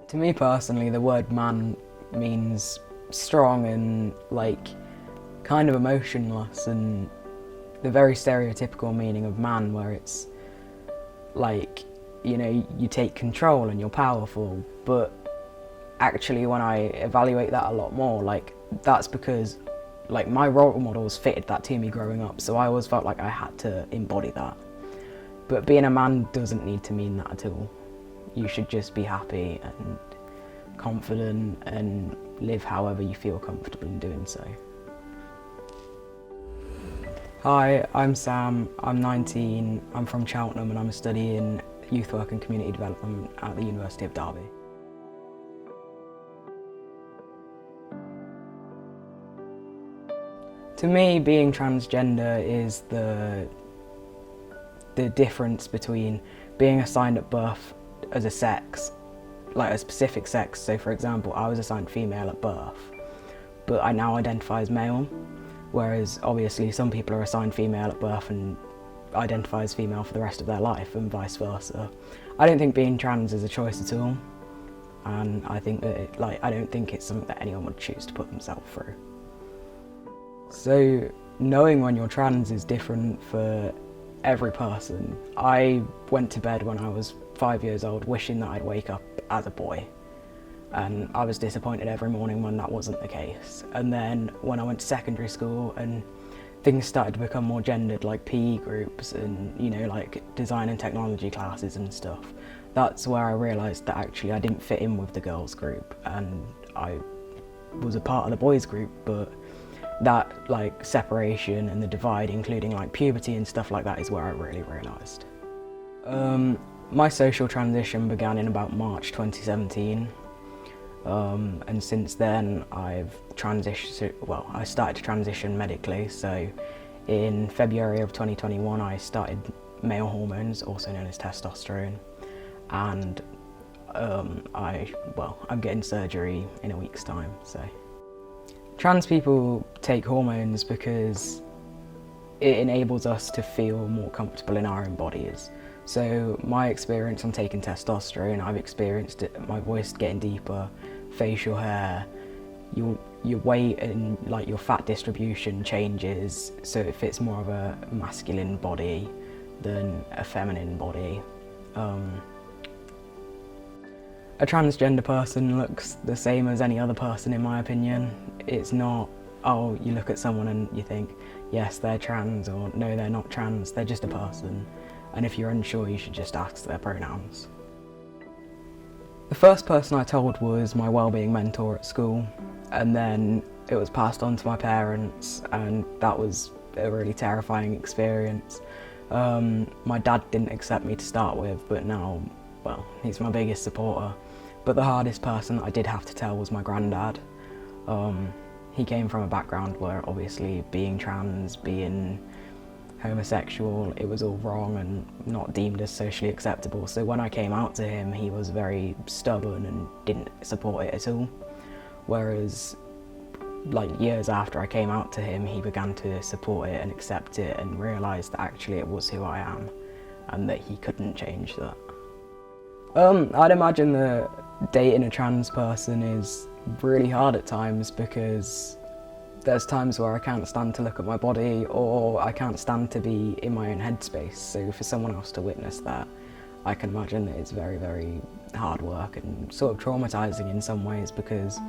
To me personally, the word man means strong and kind of emotionless, and the very stereotypical meaning of man, where it's you take control and you're powerful. But actually, when I evaluate that a lot more, that's because my role models fitted that to me growing up, so I always felt like I had to embody that. But being a man doesn't need to mean that at all. You should just be happy and confident and live however you feel comfortable in doing so. Hi, I'm Sam, I'm 19, I'm from Cheltenham and I'm studying youth work and community development at the University of Derby. To me, being transgender is the difference between being assigned at birth as a sex, like a specific sex. So for example, I was assigned female at birth, but I now identify as male, whereas obviously some people are assigned female at birth and identify as female for the rest of their life, and vice versa. I don't think being trans is a choice at all, and I think that I don't think it's something that anyone would choose to put themselves through. So knowing when you're trans is different for every person. I went to bed when I was 5 years old wishing that I'd wake up as a boy, and I was disappointed every morning when that wasn't the case. And then when I went to secondary school and things started to become more gendered, like PE groups and design and technology classes and stuff, that's where I realised that actually I didn't fit in with the girls group, and I was a part of the boys group. But that separation and the divide, including puberty and stuff like that, is where I really realised. My social transition began in about March 2017, and since then I've transitioned. Well, I started to transition medically. So in February of 2021 I started male hormones, also known as testosterone, and I'm getting surgery in a week's time. So trans people take hormones because it enables us to feel more comfortable in our own bodies. So my experience on taking testosterone, I've experienced my voice getting deeper, facial hair, your weight and your fat distribution changes, so it fits more of a masculine body than a feminine body. A transgender person looks the same as any other person, in my opinion. It's not, oh, you look at someone and you think, yes, they're trans, or no, they're not trans, they're just a person. And if you're unsure, you should just ask their pronouns. The first person I told was my wellbeing mentor at school, and then it was passed on to my parents, and that was a really terrifying experience. My dad didn't accept me to start with, but now, well, he's my biggest supporter. But the hardest person I did have to tell was my granddad. He came from a background where obviously being trans, being homosexual, it was all wrong and not deemed as socially acceptable. So when I came out to him, he was very stubborn and didn't support it at all. Whereas years after I came out to him, he began to support it and accept it and realised that actually it was who I am and that he couldn't change that. I'd imagine that dating a trans person is really hard at times, because there's times where I can't stand to look at my body, or I can't stand to be in my own headspace. So for someone else to witness that, I can imagine that it's very, very hard work and sort of traumatising in some ways, because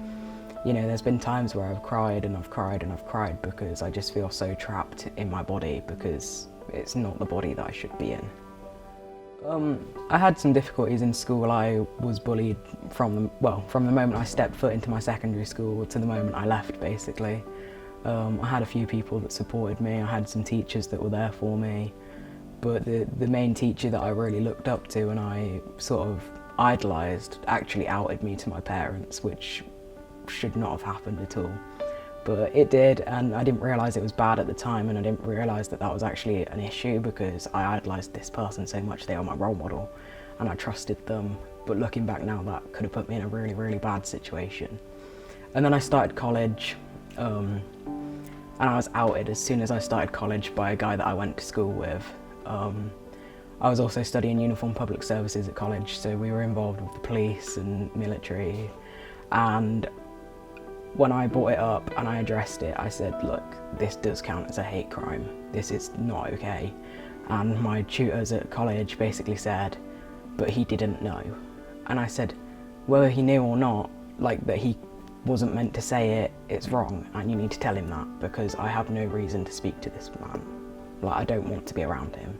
there's been times where I've cried and I've cried and I've cried because I just feel so trapped in my body, because it's not the body that I should be in. I had some difficulties in school. I was bullied from the moment I stepped foot into my secondary school to the moment I left, basically. I had a few people that supported me, I had some teachers that were there for me, but the main teacher that I really looked up to and I sort of idolised actually outed me to my parents, which should not have happened at all. But it did, and I didn't realise it was bad at the time, and I didn't realise that that was actually an issue, because I idolised this person so much. They were my role model and I trusted them. But looking back now, that could have put me in a really, really bad situation. And then I started college, and I was outed as soon as I started college by a guy that I went to school with. I was also studying uniform public services at college, so we were involved with the police and military. And when I brought it up and I addressed it, I said, look, this does count as a hate crime. This is not okay. And my tutors at college basically said, but he didn't know. And I said, whether he knew or not, like that he wasn't meant to say it, it's wrong, and you need to tell him that, because I have no reason to speak to this man. Like, I don't want to be around him.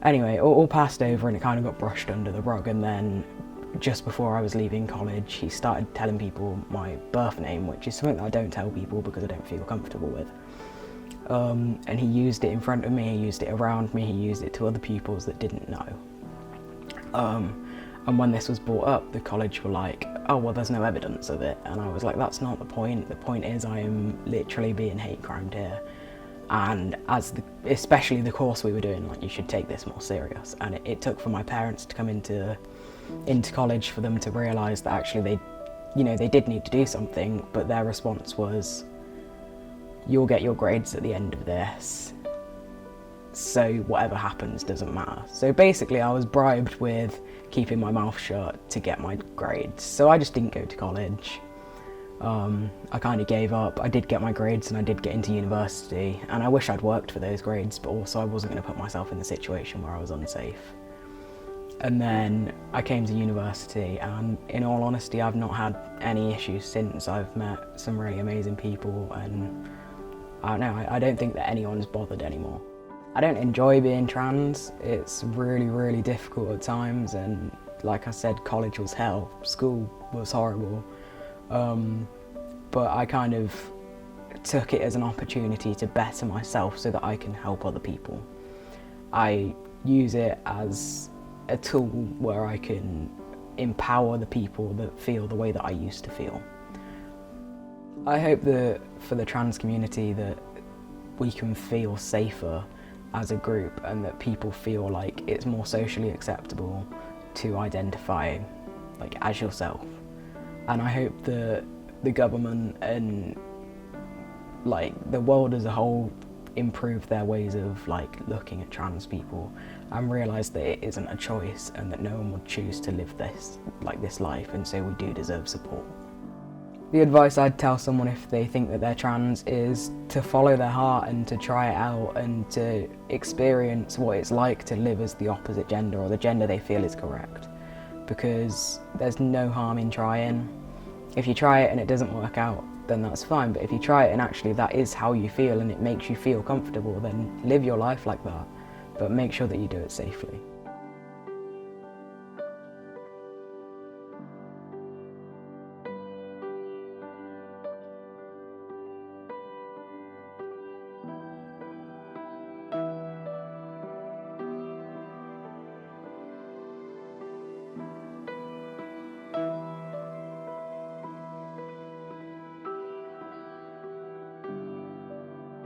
Anyway, all passed over and it kind of got brushed under the rug, and then just before I was leaving college, he started telling people my birth name, which is something that I don't tell people because I don't feel comfortable with. And he used it in front of me, he used it around me, he used it to other pupils that didn't know. And when this was brought up, the college were like, oh, well, there's no evidence of it. And I was like, that's not the point. The point is I am literally being hate crimed here. And especially the course we were doing, like, you should take this more serious. And it took for my parents to come into college for them to realise that actually they did need to do something, but their response was, you'll get your grades at the end of this, so whatever happens doesn't matter. So basically I was bribed with keeping my mouth shut to get my grades. So I just didn't go to college. I kind of gave up. I did get my grades and I did get into university, and I wish I'd worked for those grades, but also I wasn't going to put myself in the situation where I was unsafe. And then I came to university, and in all honesty, I've not had any issues since. I've met some really amazing people, and I don't know, I don't think that anyone's bothered anymore. I don't enjoy being trans. It's really, really difficult at times, and like I said, college was hell, school was horrible. But I kind of took it as an opportunity to better myself so that I can help other people. I use it as a tool where I can empower the people that feel the way that I used to feel. I hope that for the trans community that we can feel safer as a group, and that people feel like it's more socially acceptable to identify like as yourself. And I hope that the government and like the world as a whole improve their ways of like looking at trans people and realise that it isn't a choice, and that no one would choose to live this life, and so we do deserve support. The advice I'd tell someone if they think that they're trans is to follow their heart and to try it out and to experience what it's like to live as the opposite gender, or the gender they feel is correct. Because there's no harm in trying. If you try it and it doesn't work out, then that's fine. But if you try it and actually that is how you feel and it makes you feel comfortable, then live your life like that. But make sure that you do it safely.